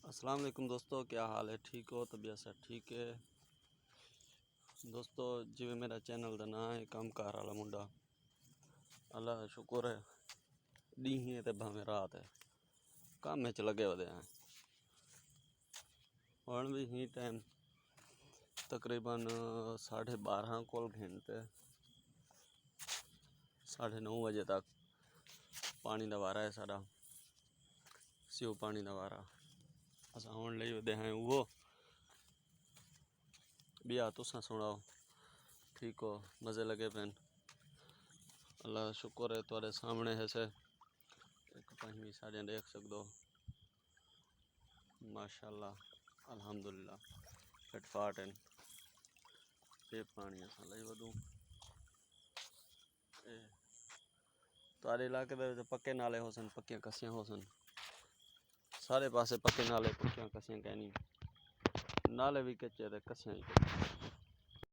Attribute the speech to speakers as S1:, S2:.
S1: अस्सलाम वालेकुम दोस्तों, क्या हाल है? ठीक हो? तबीयत सब ठीक है दोस्तों? जिवें मेरा चैनल का नाम है कामकार वाला मुंडा। अल्लाह का शुक्र है, डी है तो भावें रात है, काम में लगे होते हैं। और भी ही टाइम तकरीबन 12:30 कोल घंटे 9:30 बजे तक पानी का वारा है सारा सिव पानी का वारा असा होने ले होते हैं। वो बिया तुसा सुनाओ, ठीक हो? मज़े लगे पैन? अल्लाह शुक्र है तुरे सामने है से एक पंजवीं साड़ियाँ देख सकते, माशाअल्लाह अल्हम्दुलिल्लाह फिटफाट हैं। ये पानी असा लई वधू तारे इलाके दे पक्के नाले हो सन, पक्कियां कसियां हो सन, सारे पासे पक्के नाले पक्कियां कसियां कहनी, नाले भी कच्चे ते कसियां ही कच्चे।